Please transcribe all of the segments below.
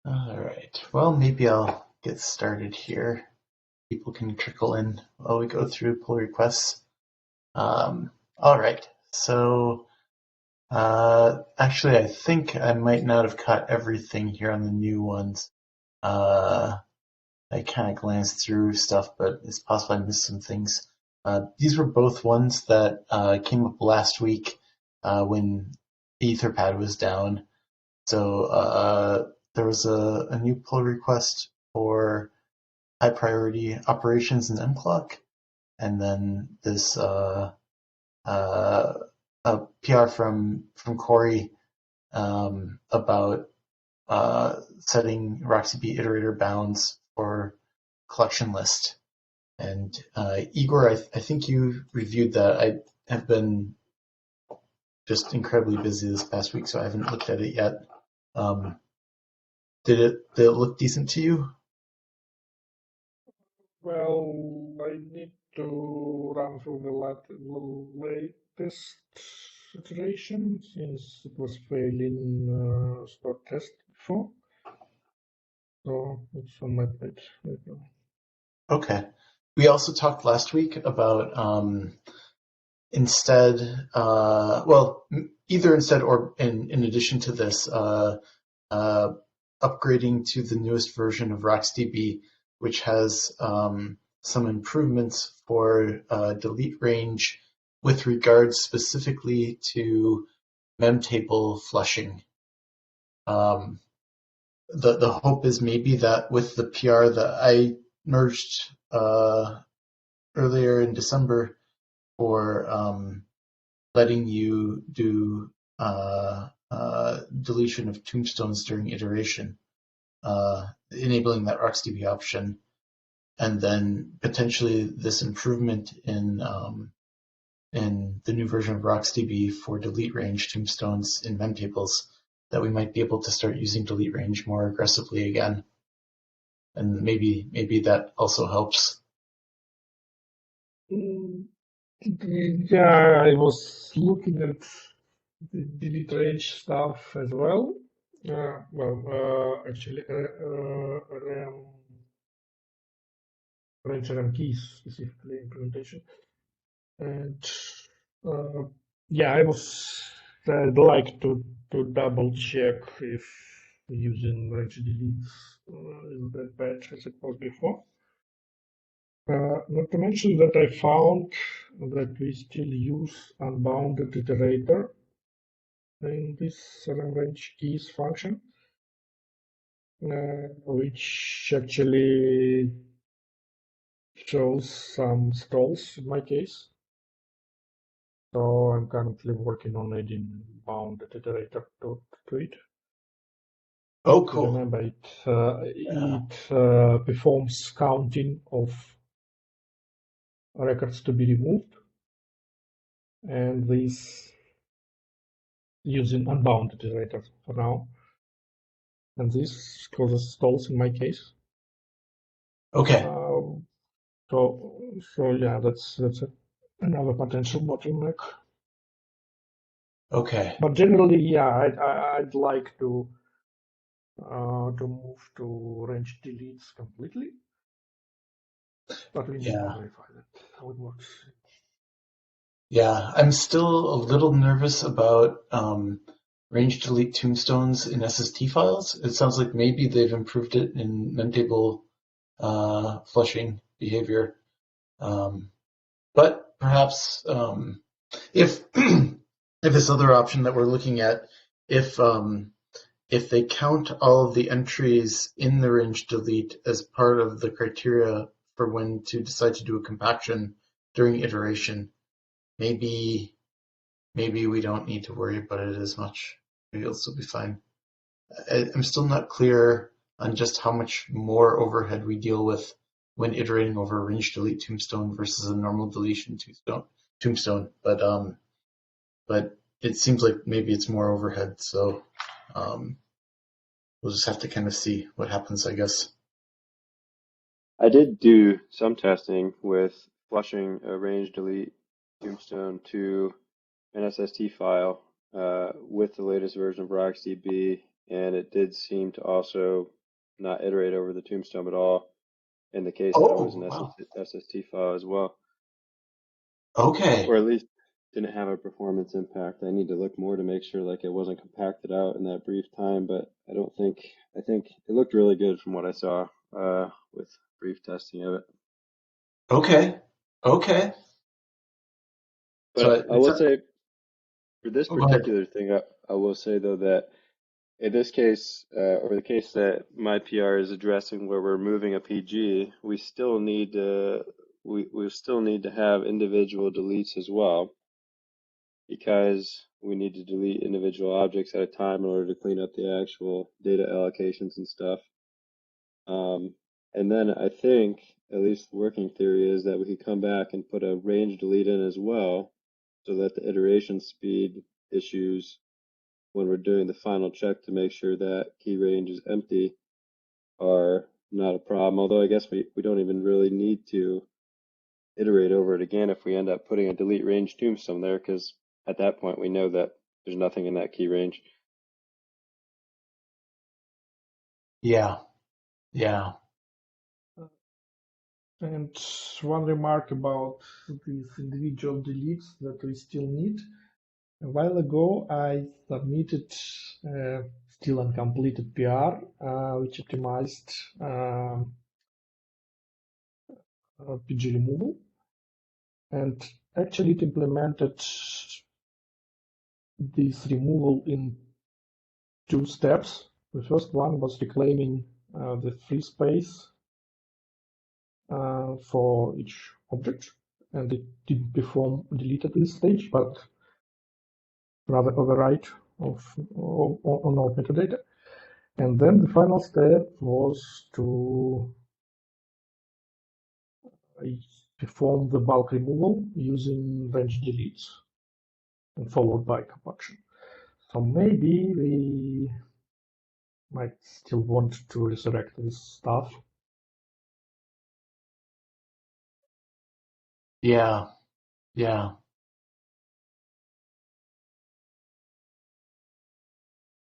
All right. Well, maybe I'll get started here. People can trickle in while we go through pull requests. All right. So, actually, I think I might not have caught everything here on the new ones. Uh, I kind of glanced through stuff, but it's possible I missed some things. These were both ones that came up last week when Etherpad was down. So there was a new pull request for high priority operations in mClock, and then this uh, a PR from Corey about setting RoxyB iterator bounds for collection list. And Igor, I think you reviewed that. I have been just incredibly busy this past week, so I haven't looked at it yet. Um, did it look decent to you? Well, I need to run through the latest iteration since it was failing stock test before. So it's on my plate right now. Okay. We also talked last week about instead, either instead or in addition to this, uh, upgrading to the newest version of RocksDB, which has some improvements for delete range with regards specifically to memtable flushing. Um, the hope is maybe that with the PR that I merged earlier in December for letting you do deletion of tombstones during iteration, enabling that RocksDB option, and then potentially this improvement in the new version of RocksDB for delete range tombstones in memtables, that we might be able to start using delete range more aggressively again, and maybe that also helps. Yeah, I was looking at the delete range stuff as well. Actually, range RAM keys specifically implementation. And uh, yeah, I'd like to double check if using range deletes is that bad as it was before. Not to mention that I found that we still use unbounded iterator in this range keys function, which actually shows some stalls in my case. So I'm currently working on adding bounded iterator to it. Oh, To cool. remember, Yeah. it performs counting of records to be removed, and this using unbounded iterator for now. And this causes stalls in my case. Okay. Uh, so yeah, that's another potential bottleneck. Okay. But generally, yeah, I'd like to move to range deletes completely, but we need to Yeah. verify that how it works. Yeah. I'm still a little nervous about range delete tombstones in SST files. It sounds like maybe they've improved it in memtable flushing behavior. Um, but perhaps if if this other option that we're looking at, if if they count all of the entries in the range delete as part of the criteria for when to decide to do a compaction during iteration, maybe we don't need to worry about it as much. Maybe it'll still be fine. I'm still not clear on just how much more overhead we deal with when iterating over a range delete tombstone versus a normal deletion tombstone. But it seems like maybe it's more overhead, so um, we'll just have to kind of see what happens, I guess. I did do some testing with flushing a range delete tombstone to an SST file with the latest version of RocksDB, and it did seem to also not iterate over the tombstone at all in the case that it was Oh, an wow. SST file as well, or Okay. at least didn't have a performance impact. I need to look more to make sure like it wasn't compacted out in that brief time, but I think it looked really good from what I saw with brief testing of it. Okay. Okay. So But I it's will say for this oh, go ahead. particular thing, I will say though that in this case, or the case that my PR is addressing, where we're moving a PG, we still need to have individual deletes as well, because we need to delete individual objects at a time in order to clean up the actual data allocations and stuff. And then I think, at least the working theory is that we could come back and put a range delete in as well, so that the iteration speed issues when we're doing the final check to make sure that key range is empty are not a problem. Although I guess we don't even really need to iterate over it again if we end up putting a delete range tombstone there, because at that point we know that there's nothing in that key range. Yeah. Yeah. And one remark about these individual deletes that we still need. A while ago, I submitted still uncompleted PR, which optimized PG removal, and actually it implemented this removal in two steps. The first one was reclaiming the free space for each object, and it didn't perform delete at this stage, but rather overwrite of on all metadata. And then the final step was to perform the bulk removal using range deletes and followed by compaction. So maybe we might still want to resurrect this stuff. Yeah. Yeah.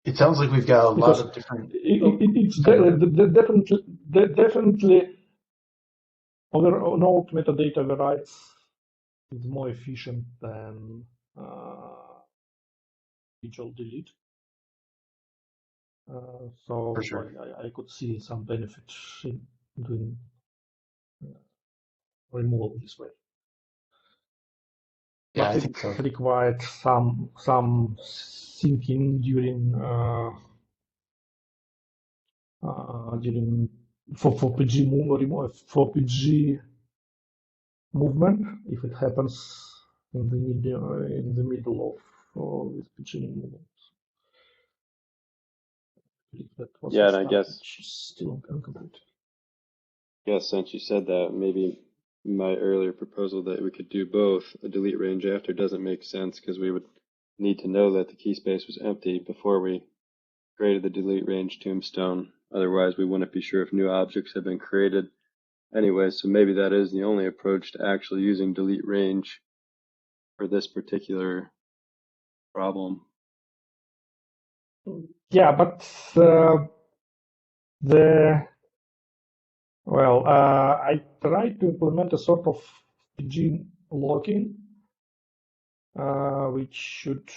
It sounds like we've got a lot Because of different. Oh, it's sorry, go ahead. definitely node metadata overrides is more efficient than visual delete. For So sure. I could see some benefit in doing removal this way. Yeah, But I it think so. required some thinking during for PG for PG movement if it happens in the middle of this PG movement. I believe that was Yeah, the and I stuff guess which is still incomplete. since you said that, maybe my earlier proposal that we could do both a delete range after doesn't make sense, because we would need to know that the key space was empty before we created the delete range tombstone. Otherwise, we wouldn't be sure if new objects have been created anyway. So maybe that is the only approach to actually using delete range for this particular problem. Yeah, but the I tried to implement a sort of PG locking, which should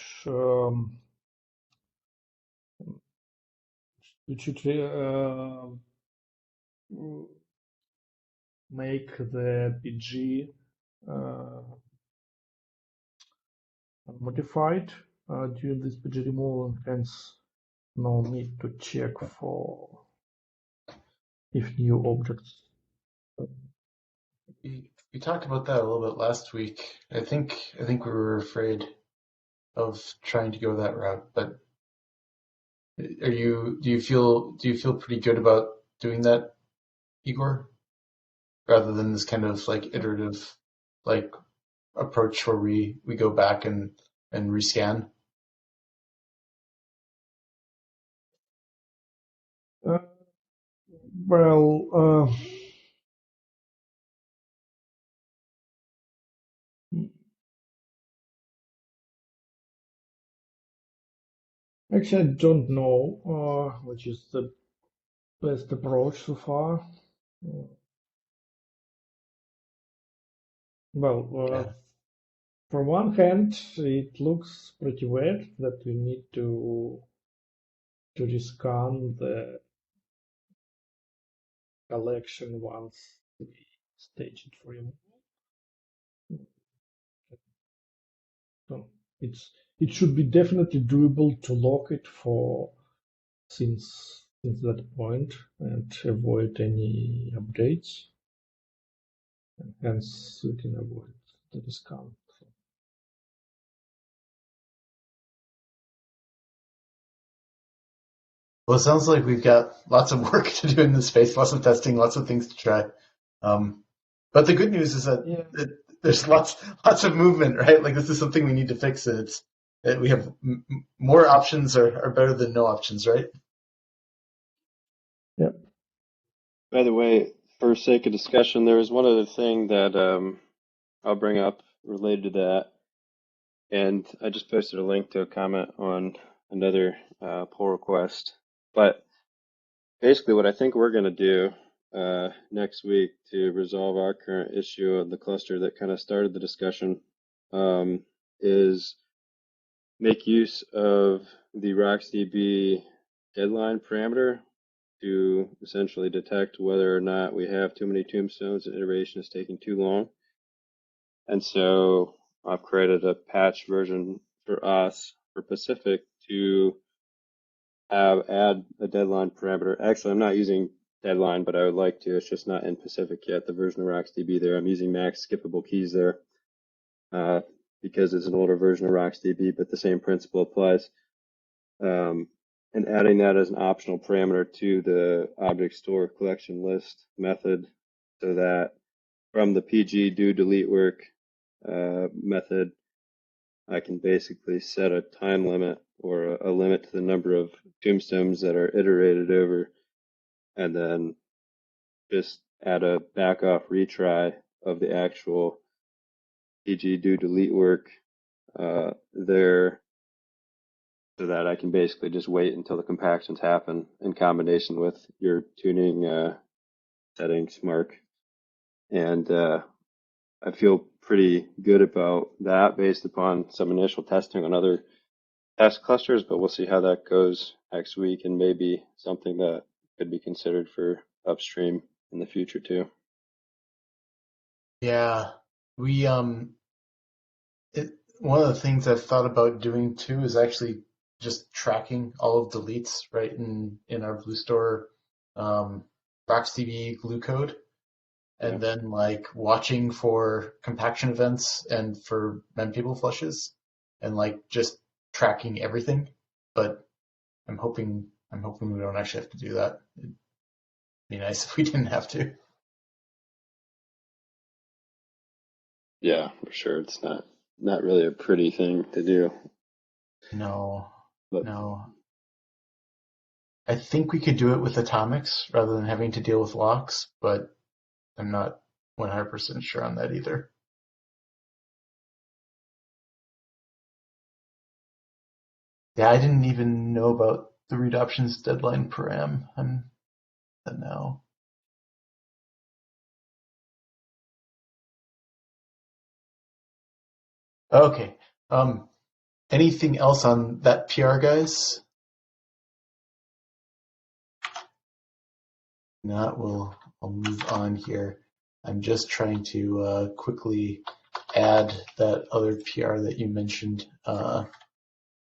make the PG modified during this PG removal, and hence no need to check for if new objects. We talked about that a little bit last week. I think we were afraid of trying to go that route, but do you feel pretty good about doing that, Igor? Rather than this kind of like iterative like approach where we go back and rescan? Uh, well, actually, I don't know which is the best approach so far. Well, Yeah. from one hand, it looks pretty weird that we need to rescan the collection once we stage it for removal. So it should be definitely doable to lock it for since that point and avoid any updates, and hence we can avoid the discount. Well, it sounds like we've got lots of work to do in this space, lots of testing, lots of things to try. But the good news is that Yeah. there's lots of movement, right? Like this is something we need to fix. And we have more options are better than no options, right? Yep. By the way, for sake of discussion, there was one other thing that I'll bring up related to that, and I just posted a link to a comment on another pull request. But basically, what I think we're going to do next week to resolve our current issue of the cluster that kind of started the discussion is make use of the RocksDB deadline parameter to essentially detect whether or not we have too many tombstones and iteration is taking too long. And so I've created a patch version for us for Pacific to add a deadline parameter. Actually, I'm not using deadline, but I would like to. It's just not in Pacific yet, the version of RocksDB there. I'm using max skippable keys there because it's an older version of RocksDB, but the same principle applies. And adding that as an optional parameter to the object store collection list method so that from the PG do delete work method, I can basically set a time limit or a limit to the number of tombstones that are iterated over, and then just add a back off retry of the actual PG do delete work there so that I can basically just wait until the compactions happen in combination with your tuning settings, Mark. And I feel pretty good about that based upon some initial testing on other test clusters, but we'll see how that goes next week and maybe something that could be considered for upstream in the future too. Yeah, we one of the things I've thought about doing too is actually just tracking all of deletes right in our Blue Store RocksDB glue code, Yeah. and then like watching for compaction events and for memtable flushes, and like just tracking everything. But I'm hoping we don't actually have to do that. It'd be nice if we didn't have to. Yeah, for sure. It's not really a pretty thing to do, No, but no. I think we could do it with atomics rather than having to deal with locks, but I'm not 100% sure on that either. Yeah, I didn't even know about the read options deadline param. I'm now. Okay. Anything else on that PR, guys? Not, I'll move on here. I'm just trying to quickly add that other PR that you mentioned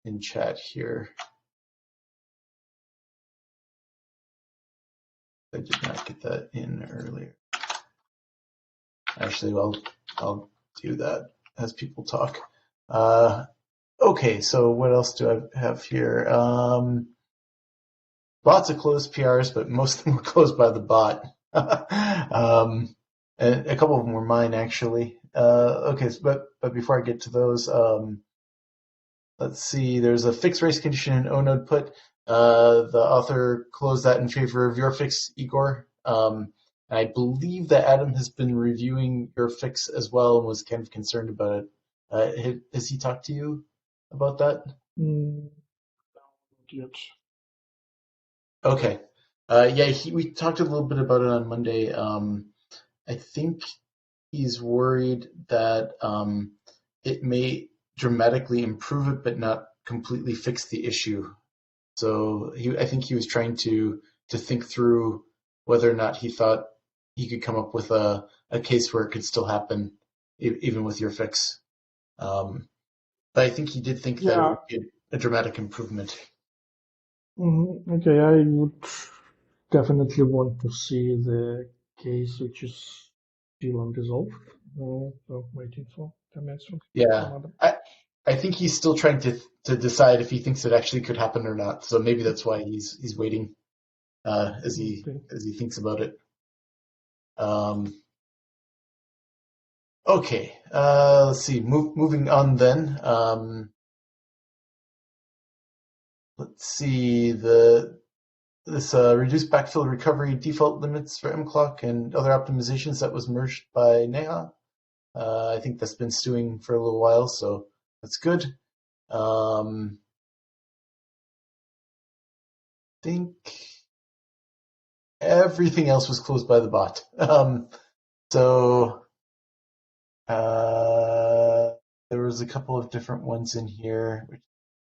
in chat here. I did not get that in earlier. Actually, I'll do that as people talk. Okay, so what else do I have here? Lots of closed PRs, but most of them were closed by the bot. And a couple of them were mine, actually. Okay, but before I get to those, let's see. There's a fixed race condition in onode put. The author closed that in favor of your fix, Igor. I believe that Adam has been reviewing your fix as well and was kind of concerned about it. Has he talked to you about that? Not yet. Okay. Yeah, we talked a little bit about it on Monday. I think he's worried that it may dramatically improve it, but not completely fix the issue. So I think he was trying to think through whether or not he thought he could come up with a case where it could still happen, even with your fix. But I think he did think that it Yeah. would be a dramatic improvement. Okay, I would definitely want to see the case which is still unresolved. So waiting for comments from Yeah, Adam. I think he's still trying to decide if he thinks it actually could happen or not. So maybe that's why he's waiting Okay. as he thinks about it. Um, okay, let's see. Moving on then. Let's see this reduced backfill recovery default limits for mclock and other optimizations that was merged by Neha. I think that's been stewing for a little while, so that's good. Think everything else was closed by the bot. So uh, there was a couple of different ones in here, which is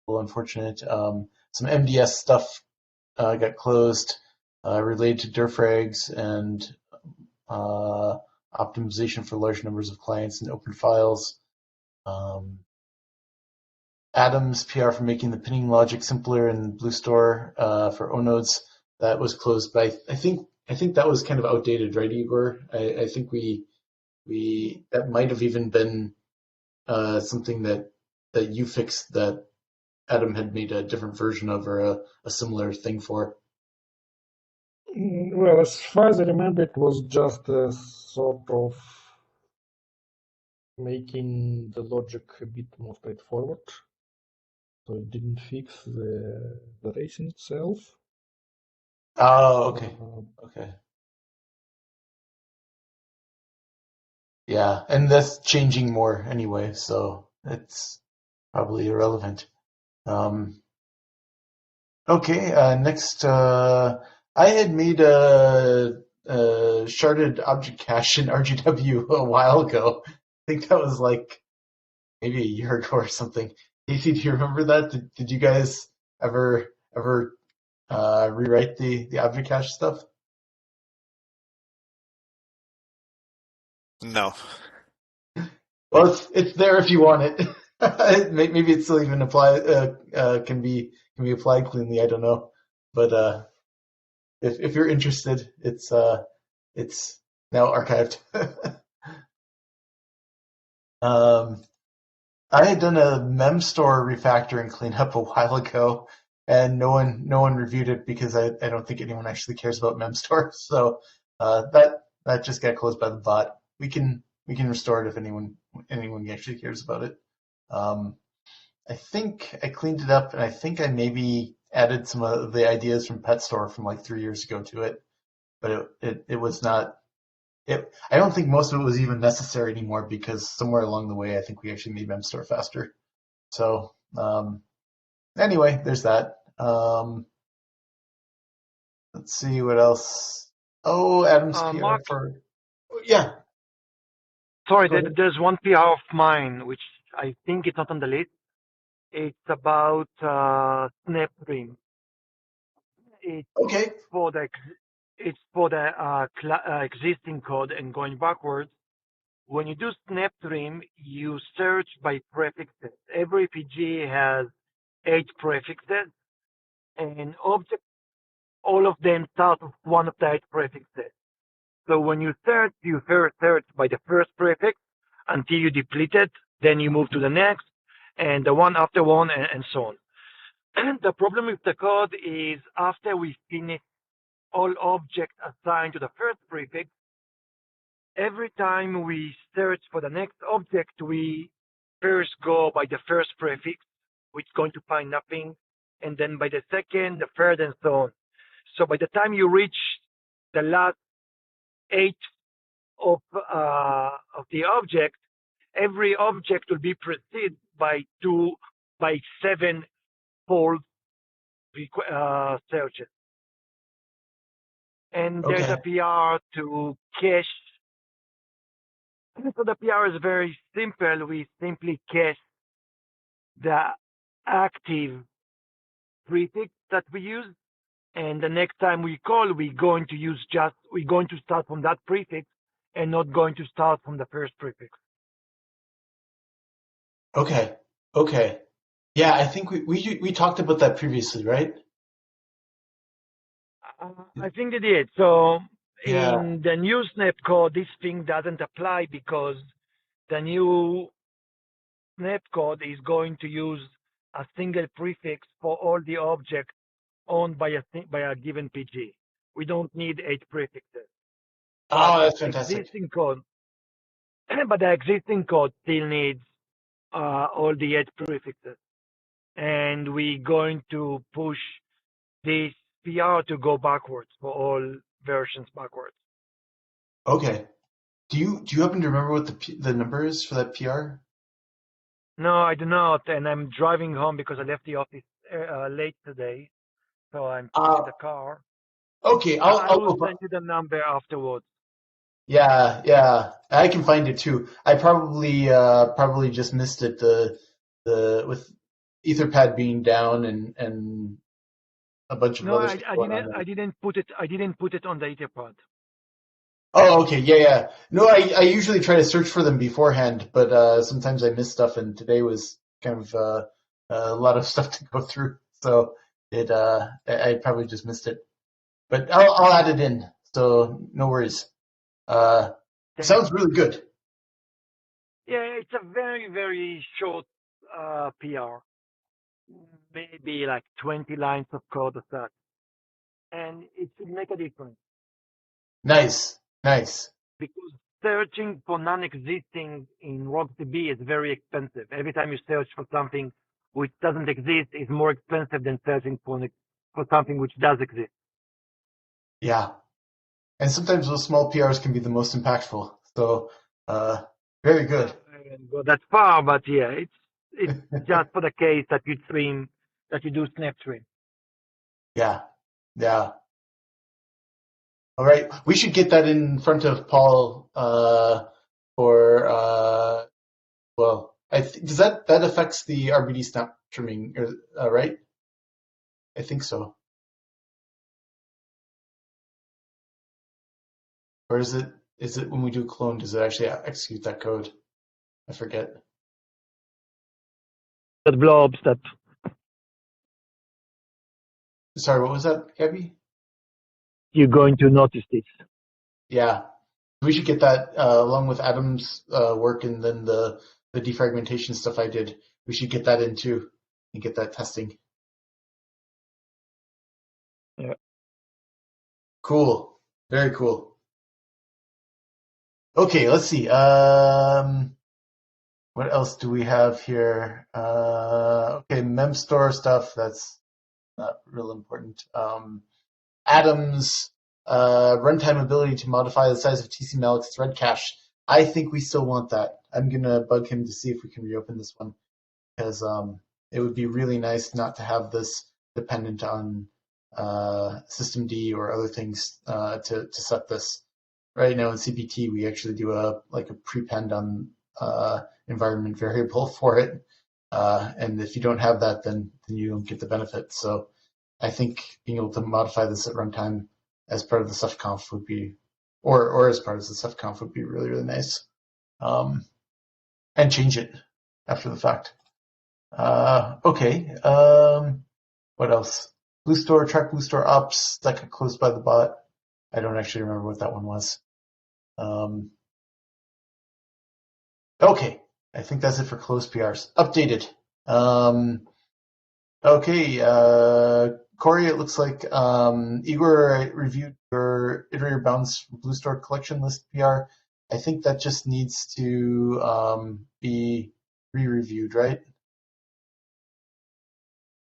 a little unfortunate. Some MDS stuff got closed related to dirfrags and uh, optimization for large numbers of clients and open files. Um, Adam's PR for making the pinning logic simpler in Blue Store for onodes that was closed, but I think that was kind of outdated, right, Igor? I think we that might have even been something that you fixed that Adam had made a different version of or a similar thing for. Well, as far as I remember, it was just a sort of making the logic a bit more straightforward. So it didn't fix the racing itself. Oh, okay, Uh, okay, yeah, and that's changing more anyway, so it's probably irrelevant. Um, Okay, next, I had made a sharded object cache in RGW a while ago. I think that was like maybe a year ago or something. Casey, do you remember that? Did you guys ever rewrite the object cache stuff? No. Well, it's there if you want it. Maybe it still even can be applied cleanly. I don't know, but if you're interested, it's now archived. um, I had done a memstore refactoring cleanup a while ago, and no one reviewed it because I don't think anyone actually cares about memstore. So that just got closed by the bot. We can restore it if anyone actually cares about it. Um, I think I cleaned it up, and I think I maybe added some of the ideas from Pet Store from like 3 years ago to it, but it was not. I don't think most of it was even necessary anymore because somewhere along the way, I think we actually made memstore faster. So anyway, there's that. Let's see what else. Oh, Adam's PR Mark, for yeah. sorry, Go ahead. there's one PR of mine which I think it's not on the list. It's about SnapStream. It's Okay. for the existing code and going backwards. When you do SnapStream, you search by prefixes. Every PG has 8 prefixes, and objects, all of them start with one of the 8 prefixes. So when you first search by the first prefix until you deplete it, then you move to the next, and the one after one, and so on. The problem with the code is after we finish all objects assigned to the first prefix, every time we search for the next object, we first go by the first prefix, which is going to find nothing, and then by the second, the third, and so on. So by the time you reach the last 8 of the object, every object will be preceded by 7 fold searches. and there's a Okay. PR to cache. So the PR is very simple. We simply cache the active prefix that we use, and the next time we call, we're going to start from that prefix and not going to start from the first prefix. Okay. Okay. Yeah, I think we talked about that previously, right? I think they did. So Yeah. in the new snap code, this thing doesn't apply because the new snap code is going to use a single prefix for all the objects owned by a given PG. We don't need 8 prefixes. But Oh, that's fantastic. existing code, but the existing code still needs all the 8 prefixes, and we're going to push this PR to go backwards for all versions backwards. Okay. Do you happen to remember what the number is for that PR? No, I do not, and I'm driving home because I left the office late today, so I'm still in Uh, the car. okay, I I'll will go. send you the number afterwards. Yeah, yeah, I can find it too. I probably just missed it. The with Etherpad being down and a bunch of No, other stuff going on. I didn't put it on the Etherpad. Oh, okay, yeah, yeah. No, I usually try to search for them beforehand, but sometimes I miss stuff, and today was kind of a lot of stuff to go through, so I probably just missed it. But I'll add it in, so no worries. Uh, Thank sounds you. really good. Yeah, it's a very, very short PR, maybe like 20 lines of code or that, and it should make a difference Nice, nice. because searching for non-existing in RocksDB is very expensive. Every time you search for something which doesn't exist is more expensive than searching for something which does exist. Yeah. And sometimes those small PRs can be the most impactful. So, uh, very good. I didn't go that far, but yeah, it's just for the case that you do snap trim. Yeah, yeah. All right. We should get that in front of Paul, for, well, does that affects the RBD snap trimming, right? I think so. Or is it when we do clone, does it actually execute that code? I forget. That blobs that Sorry, what was that, Gabby? you're going to notice this. Yeah. We should get that along with Adam's work and then the defragmentation stuff I did. We should get that in too and get that testing. Yeah. Cool. Very cool. Okay, let's see. What else do we have here? Okay, memstore stuff. That's not real important. Adam's runtime ability to modify the size of tcmalloc thread cache. I think we still want that. I'm gonna bug him to see if we can reopen this one because it would be really nice not to have this dependent on systemd or other things to set this. Right now in CPT, we actually do a prepend on environment variable for it, and if you don't have that, then you don't get the benefit. So I think being able to modify this at runtime as part of the Ceph would be, or as part of the Ceph would be really, really nice. And change it after the fact. Okay. What else? Track BlueStore ops that got closed by the bot. I don't actually remember what that one was. Okay. I think that's it for closed PRs. Updated. Okay. Corey, it looks like Igor reviewed your iterator bounds BlueStore collection list PR. I think that just needs to be re-reviewed, right?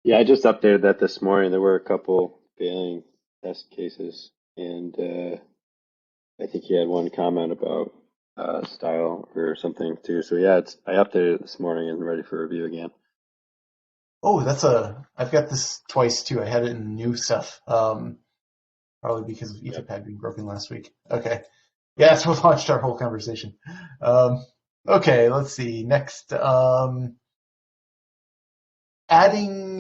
Yeah, I just updated that this morning. There were a couple failing test cases, and I think he had one comment about style or something too. So yeah, I updated it this morning and ready for review again. Oh, I've got this twice too. I had it in new stuff. Probably because of Yep. Etherpad being broken last week. Okay. Yeah, so we launched our whole conversation. Okay, let's see. Next, adding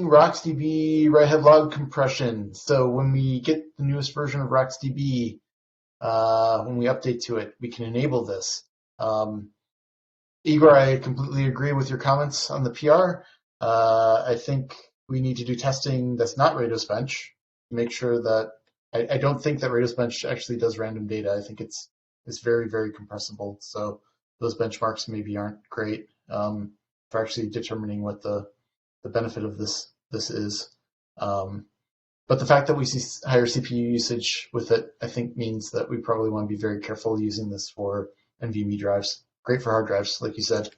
RocksDB write-ahead log compression. So when we get the newest version of RocksDB, when we update to it, we can enable this. Igor, I completely agree with your comments on the PR. I think we need to do testing that's not Rados Bench to make sure that I don't think that Rados Bench actually does random data. I think it's very, very compressible. So those benchmarks maybe aren't great for actually determining what the benefit of this is. But the fact that we see higher CPU usage with it, I think means that we probably want to be very careful using this for NVMe drives. Great for hard drives, like you said.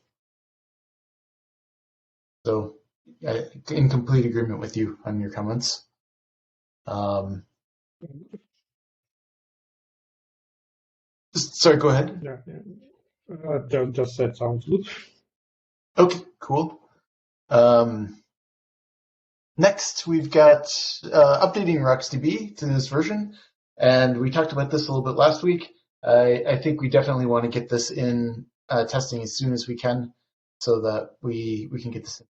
So, in complete agreement with you on your comments. Sorry, go ahead. Yeah. Just that sounds good. Okay, cool. Next, we've got updating RocksDB to this version, and we talked about this a little bit last week. I think we definitely want to get this in testing as soon as we can, so that we can get this in.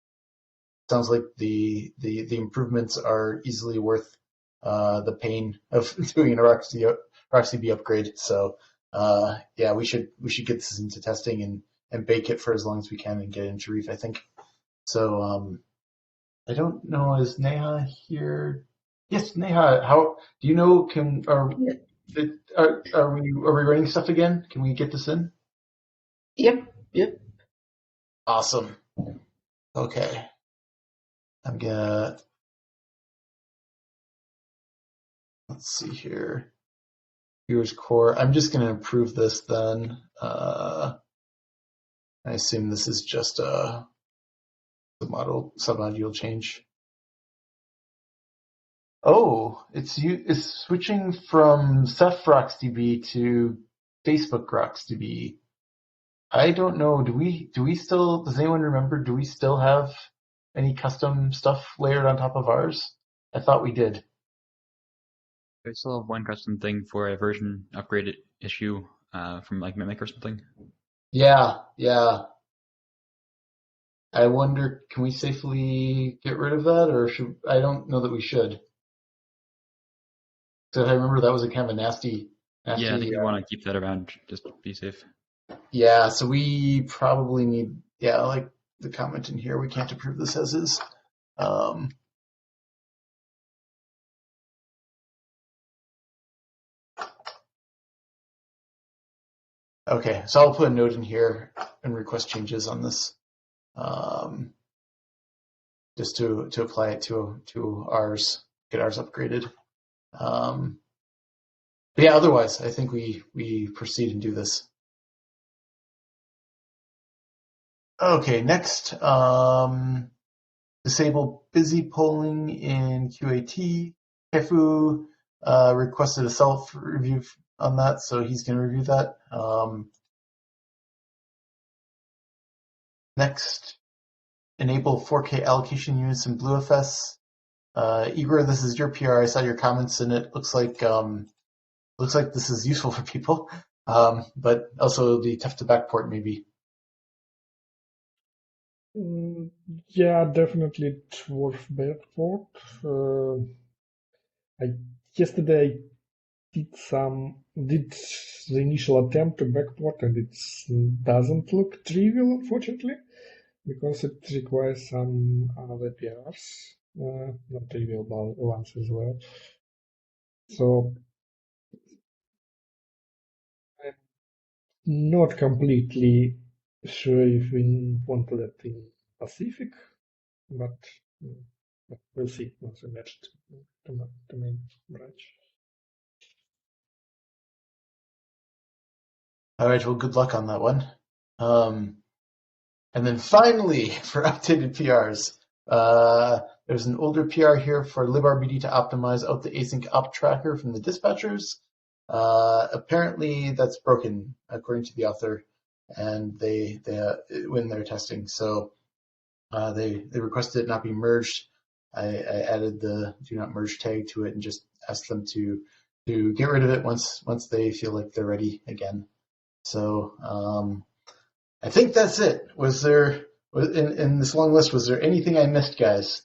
Sounds like the improvements are easily worth the pain of doing a RocksDB upgrade. So yeah, we should get this into testing and bake it for as long as we can and get it into Reef, I think. So I don't know, is Neha here? Yes, Neha, how do you know, are we running stuff again? Can we get this in? Yep. Awesome. Okay. I'm gonna, let's see here. Viewers core. I'm just gonna improve this then. I assume this is just a submodule change. Oh, it's switching from Ceph RocksDB to Facebook RocksDB. I don't know. Do we still? Does anyone remember? Do we still have any custom stuff layered on top of ours? I thought we did. I still have one custom thing for a version upgrade issue from like Mimic or something. Yeah. I wonder, can we safely get rid of that, or should? I don't know that we should. Because I remember that was a kind of a nasty. Yeah, I think we want to keep that around just to be safe. Yeah, so we probably need, like the comment in here, we can't approve this as is. Okay, so I'll put a note in here and request changes on this, just to apply it to ours, get ours upgraded. But yeah, otherwise, I think we proceed and do this. Okay, next, disable busy polling in QAT. Kefu requested a self-review on that, so he's going to review that. Next, enable 4K allocation units in BlueFS. Igor, this is your PR. I saw your comments, and it looks like this is useful for people, but also it'll be tough to backport maybe. Yeah, definitely it's worth backport. Yesterday did the initial attempt to backport, and it doesn't look trivial, unfortunately, because it requires some other PRs, not trivial ones as well. So I'm not completely sure if we want to let in Pacific, but we'll see once we match to main branch. All right, well, good luck on that one. And then finally, for updated PRs, there's an older PR here for librd to optimize out the async op tracker from the dispatchers. Apparently, that's broken, according to the author, and they when they're testing. So they requested it not be merged. I added the do not merge tag to it and just asked them to to get rid of it once they feel like they're ready again. So I think that's it. Was there in this long list? Was there anything I missed, guys?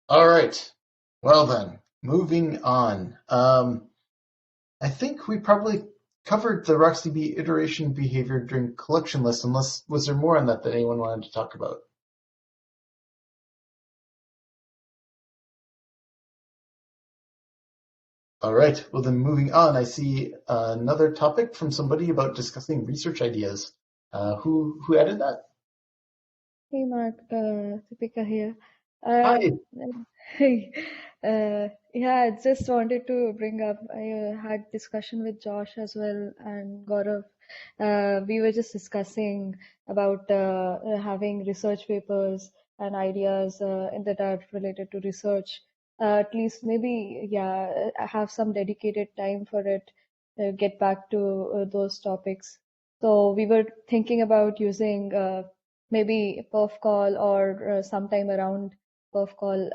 All right. Well then, moving on. I think we probably covered the RocksDB iteration behavior during collection lists, unless was there more on that anyone wanted to talk about? All right. Well then, moving on, I see another topic from somebody about discussing research ideas. Who added that? Hey Mark, Deepika here. Uh, Hi. hey, yeah, I just wanted to bring up. I had discussion with Josh as well and Gaurav. We were just discussing about having research papers and ideas that are related to research. At least maybe, yeah, have some dedicated time for it. Get back to those topics. So we were thinking about using. Maybe perf call or sometime around perf call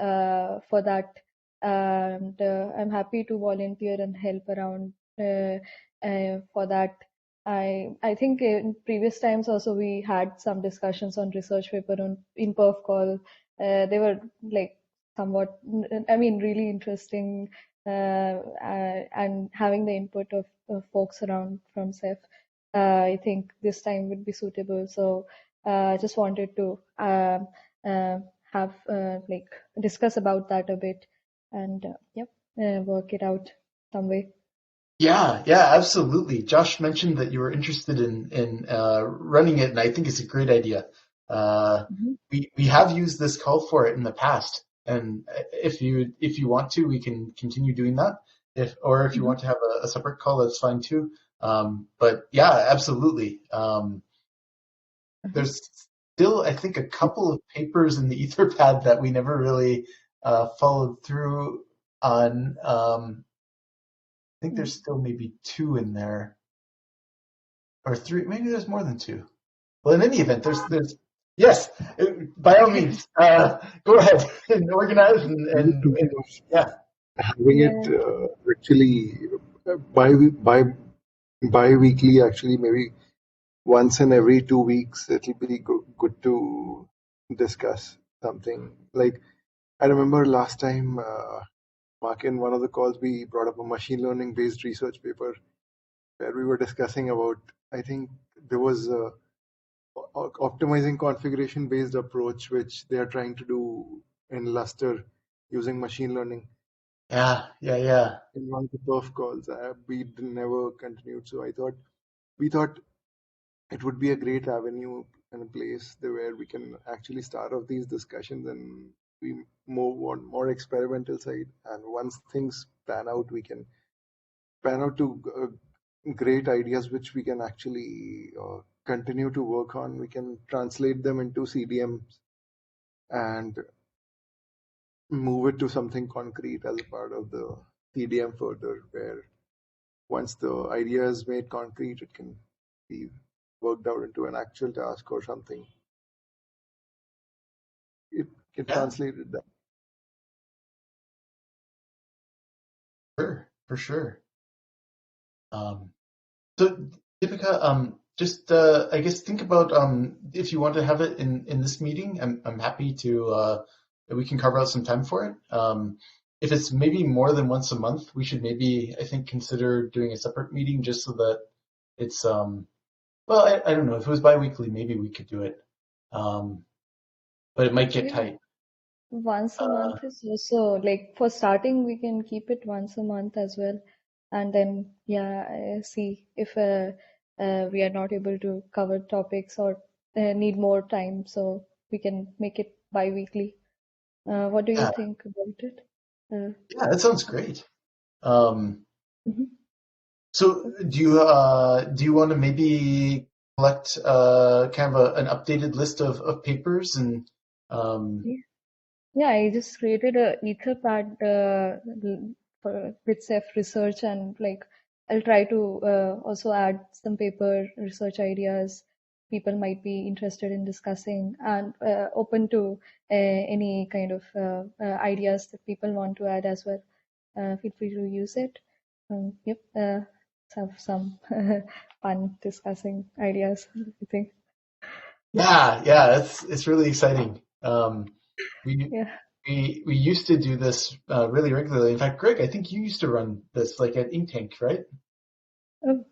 for that. And I'm happy to volunteer and help around for that. I think in previous times also we had some discussions on research paper on in perf call. They were like somewhat, I mean, really interesting and having the input of folks around from Ceph. I think this time would be suitable. So just wanted to uh, have like discuss about that a bit and yep, work it out some way. Yeah, absolutely. Josh mentioned that you were interested in running it, and I think it's a great idea. Uh, Mhm. we have used this call for it in the past, and if you want to, we can continue doing that. If you Mhm. want to have a separate call, that's fine too. But yeah, absolutely. Uh-huh. There's still, I think, a couple of papers in the Etherpad that we never really followed through on. I think Mhm. there's still maybe two in there or three. Maybe there's more than two. Well, in any event, there's yes. By all means, go ahead and organize We were and thinking of yeah, having it Yeah. actually by bi-weekly, actually, maybe once in every 2 weeks. It'll be good to discuss something. Like, I remember last time, Mark, in one of the calls, we brought up a machine learning based research paper where we were discussing about, I think there was a optimizing configuration based approach, which they are trying to do in Luster using machine learning. yeah. In one of the perf calls, we never continued. So we thought it would be a great avenue and a place there where we can actually start off these discussions and we move on more experimental side. And once things pan out, we can pan out to great ideas which we can actually continue to work on. We can translate them into CDMs and move it to something concrete as a part of the CDM further, where once the idea is made concrete, it can be worked out into an actual task or something. It can Yeah, translate it that. sure, for sure. Um, so, Deepika, just I guess think about if you want to have it in this meeting. I'm happy to we can carve out some time for it. If it's maybe more than once a month, we should maybe I think consider doing a separate meeting just so that it's well, I don't know. If it was biweekly, maybe we could do it. Um, but it might get Yeah, tight. once a Uh, month is also like for starting, we can keep it once a month as well. And then, yeah, see if we are not able to cover topics or need more time, so we can make it bi-weekly. What do you yeah, think about it? Uh, yeah, that sounds great. Um, mhm. so do you want to maybe collect kind of an updated list of papers and um, Yeah, yeah, I just created a Etherpad for with Ceph research and like I'll try to also add some paper research ideas people might be interested in discussing, and open to any kind of ideas that people want to add as well. Feel free to use it. Yep, let's have some fun discussing ideas, I think. Yeah, it's really exciting. We Yeah. we used to do this really regularly. In fact, Greg, I think you used to run this like at Ink Tank, right? Oh,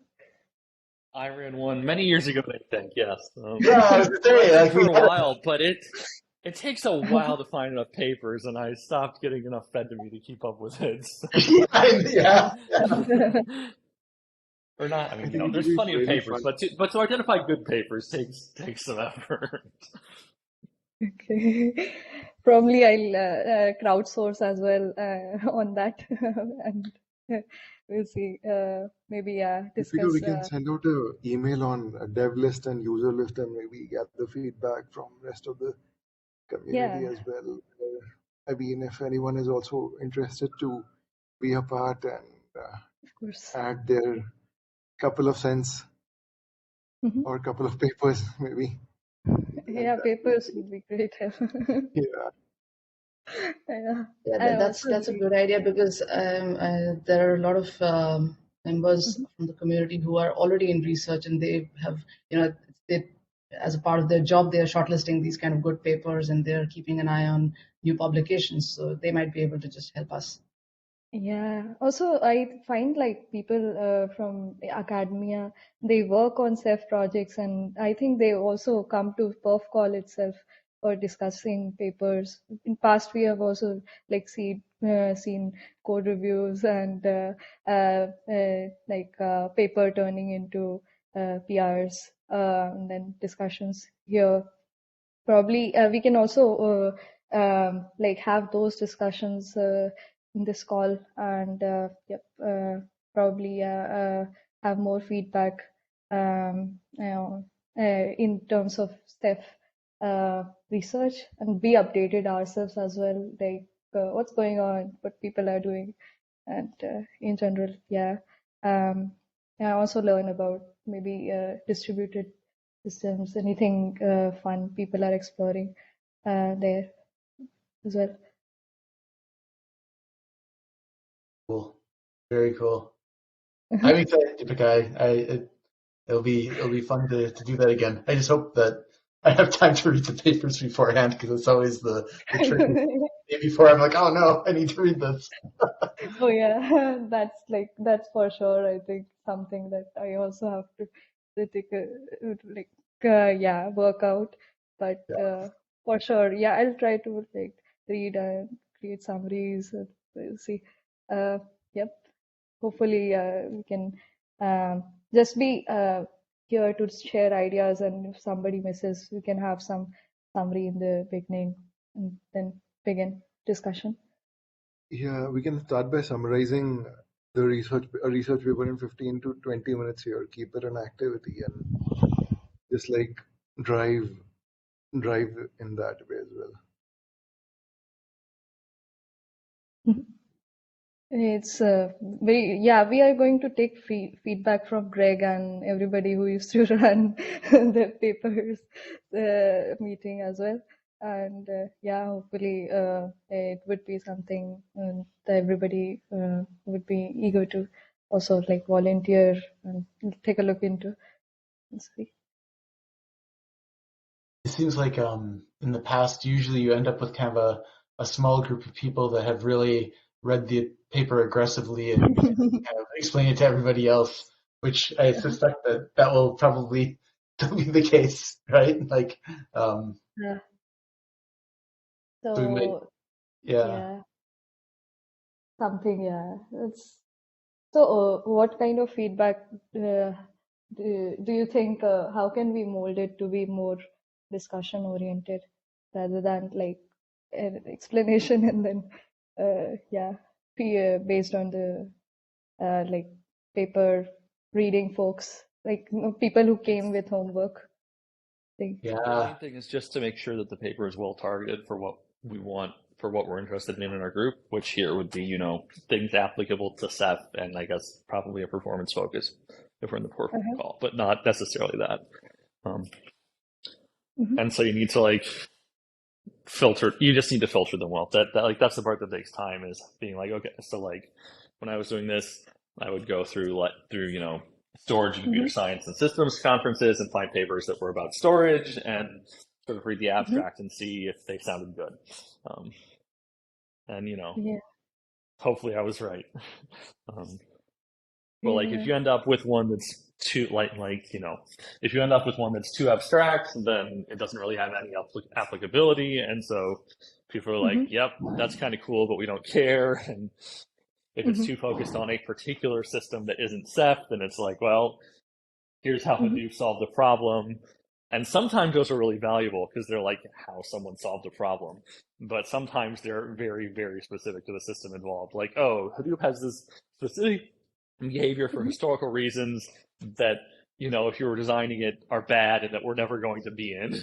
I ran one many years ago, I think, yes. Yeah, I was gonna I say, ran like for we a had while, but it takes a while to find enough papers, and I stopped getting enough fed to me to keep up with it. So. yeah. Or not, I I mean, think it will there's be plenty of really papers, fun. but to identify good papers takes some effort. okay. Probably I'll crowdsource as well on that, and we'll see. Maybe If we do, we discuss. can send out an email on a dev list and user list and maybe get the feedback from rest of the community Yeah, as well. I mean, if anyone is also interested to be a part and of course. add their couple of cents Mhm. or a couple of papers, maybe. Like Yeah, that. papers would be great. Yeah. Yeah, Yeah, I also that's a agree. good idea because there are a lot of members Mhm. from the community who are already in research and they have, they, as a part of their job, they are shortlisting these kind of good papers and they're keeping an eye on new publications. So they might be able to just help us. Yeah. Also, I find like people from academia, they work on Ceph projects, and I think they also come to Perf Call itself for discussing papers. In past, we have also like seen code reviews and paper turning into PRs, and then discussions here. Probably we can also like have those discussions in this call, and yep, probably have more feedback in terms of Steph research, and be updated ourselves as well, like what's going on, what people are doing, and in general, yeah. Um, I also learn about maybe distributed systems, anything fun people are exploring there as well. Cool. Very cool. I'm excited, Deepika. It'll be fun to do that again. I just hope that I have time to read the papers beforehand because it's always the tricky day before. I'm like, oh no, I need to read this. Oh yeah, that's for sure. I think something that I also have to take a like yeah, work out. But Yeah. for sure, yeah, I'll try to like read and create summaries. And we'll see. Yep. Hopefully, we can just be here to share ideas, and if somebody misses, we can have some summary in the beginning and then begin discussion. Yeah, we can start by summarizing the research paper in 15 to 20 minutes here. Keep it an activity and just like drive in that way as well. It's yeah, we are going to take feedback from Greg and everybody who used to run the papers meeting as well. And yeah, hopefully it would be something that everybody would be eager to also like volunteer and take a look into. Let's see. It seems like in the past, usually you end up with kind of a small group of people that have really read the paper aggressively and kind of explain it to everybody else, which I suspect that will probably still be the case, right? Like, Yeah. so we might, So yeah. yeah, something, yeah. It's So, what kind of feedback do you think? How can we mold it to be more discussion oriented rather than like an explanation and then, yeah, based on the like paper reading folks, like people who came with homework thing. The Yeah. main thing is just to make sure that the paper is well targeted for what we want, for what we're interested in our group, which here would be, things applicable to Ceph and I guess probably a performance focus if we're in the perf Uh-huh. call, but not necessarily that. And so you need to like filter. You just need to filter them well. That's the part that takes time, is being like, okay, so like when I was doing this, I would go through storage and computer science and systems conferences and find papers that were about storage and sort of read the abstract and see if they sounded good. And hopefully I was right. But like if you end up with one that's too if you end up with one that's too abstract, then it doesn't really have any applicability, and so people are like, "Yep, that's kind of cool, but we don't care." And if it's too focused on a particular system that isn't Ceph, then it's like, well, here's how Hadoop solved the problem. And sometimes those are really valuable because they're like how someone solved a problem. But sometimes they're very, very specific to the system involved. Like, oh, Hadoop has this specific behavior for historical reasons that, if you were designing it, are bad and that we're never going to be in.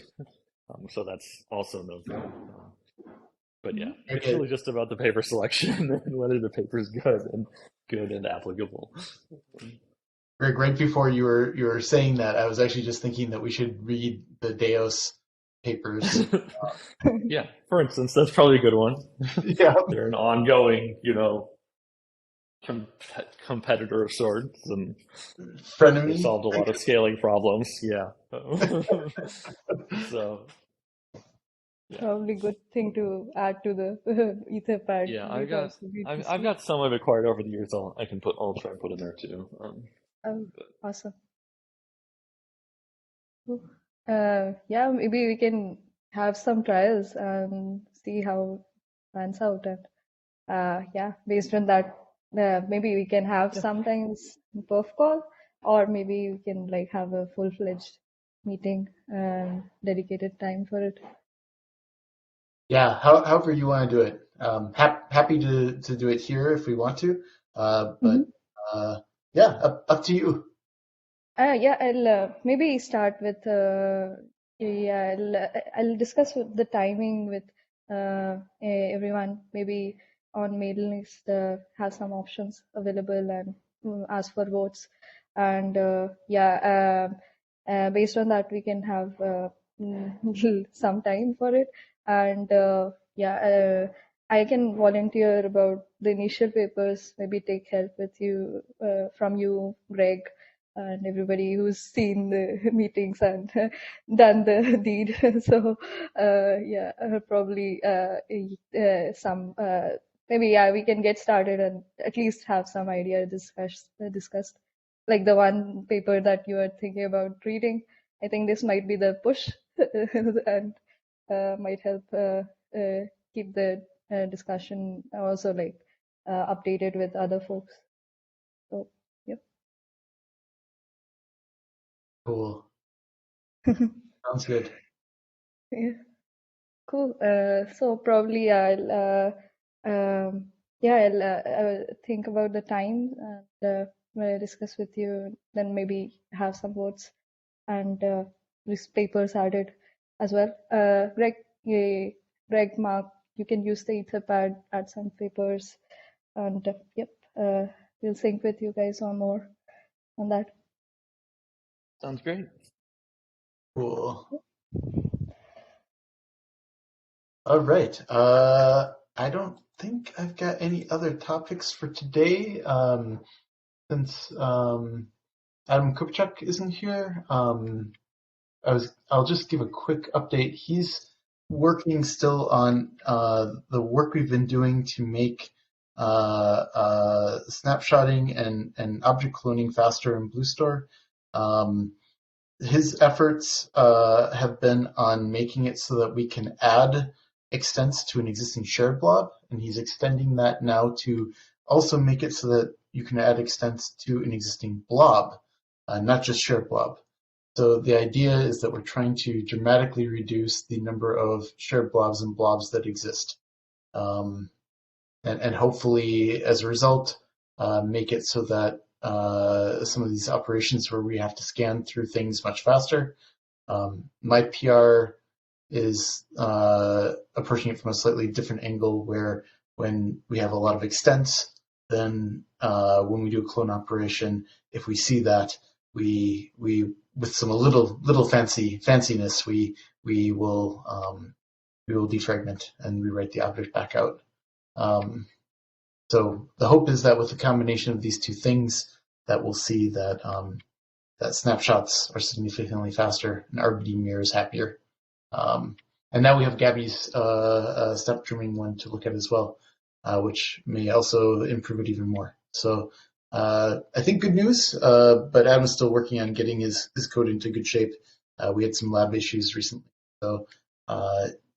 So that's also no. But yeah, it's really just about the paper selection and whether the paper is good and applicable. Greg, right before you were saying that, I was actually just thinking that we should read the Deos papers. Yeah, for instance, that's probably a good one. Yeah, they're an ongoing, competitor of sorts, and frenemy. They solved a lot of scaling problems. Yeah. So. Yeah. Probably good thing to add to the Etherpad. Yeah, I've got some I've acquired over the years. I'll try and put in there too. Awesome. Yeah, maybe we can have some trials and see how it pans out, and yeah, based on that, maybe we can have sometimes perf call, or maybe we can like have a full-fledged meeting and dedicated time for it. Yeah, however you want to do it. Happy to do it here if we want to, but yeah, up to you. Yeah, I'll maybe start with I'll discuss with the timing with everyone. Maybe on mailing list have some options available and ask for votes, and based on that we can have some time for it, and I can volunteer about the initial papers. Maybe take help with you from you, Greg, and everybody who's seen the meetings and done the deed. So probably some maybe we can get started and at least have some idea discussed. Like the one paper that you are thinking about reading, I think this might be the push and might help keep the discussion also like updated with other folks. So yep. Cool. Sounds good. Yeah. Cool. So probably I'll think about the time and discuss with you. Then maybe have some votes and these papers added as well. Greg, Mark, you can use the Etherpad, add some papers, and we'll sync with you guys on more on that. Sounds great. Cool. All right. I don't think I've got any other topics for today. Since Adam Kupchak isn't here, I'll just give a quick update. He's working still on the work we've been doing to make snapshotting and object cloning faster in BlueStore. His efforts have been on making it so that we can add extents to an existing shared blob, and he's extending that now to also make it so that you can add extents to an existing blob, not just shared blob. So the idea is that we're trying to dramatically reduce the number of shared blobs and blobs that exist, and hopefully, as a result, make it so that some of these operations where we have to scan through things much faster. My PR is approaching it from a slightly different angle, where when we have a lot of extents, then when we do a clone operation, if we see that, we with some little fanciness, we will defragment and rewrite the object back out. So the hope is that with the combination of these two things, that we'll see that that snapshots are significantly faster and RBD mirror is happier. And now we have Gabby's step trimming one to look at as well, which may also improve it even more. So I think good news, but Adam's still working on getting his code into good shape. We had some lab issues recently, so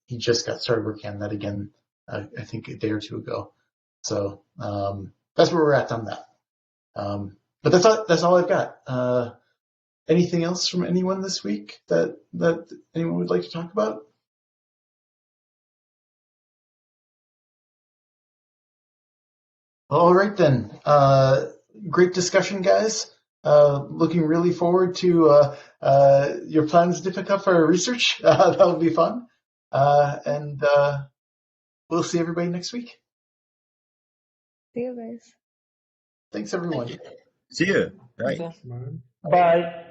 he just got started working on that again, I think a day or two ago. So that's where we're at on that. But that's all I've got. Anything else from anyone this week that anyone would like to talk about? All right then. Great discussion, guys. Looking really forward to your plans to pick up our research. That'll be fun. And we'll see everybody next week. See you guys. Thanks, everyone. See you. Bye. Bye.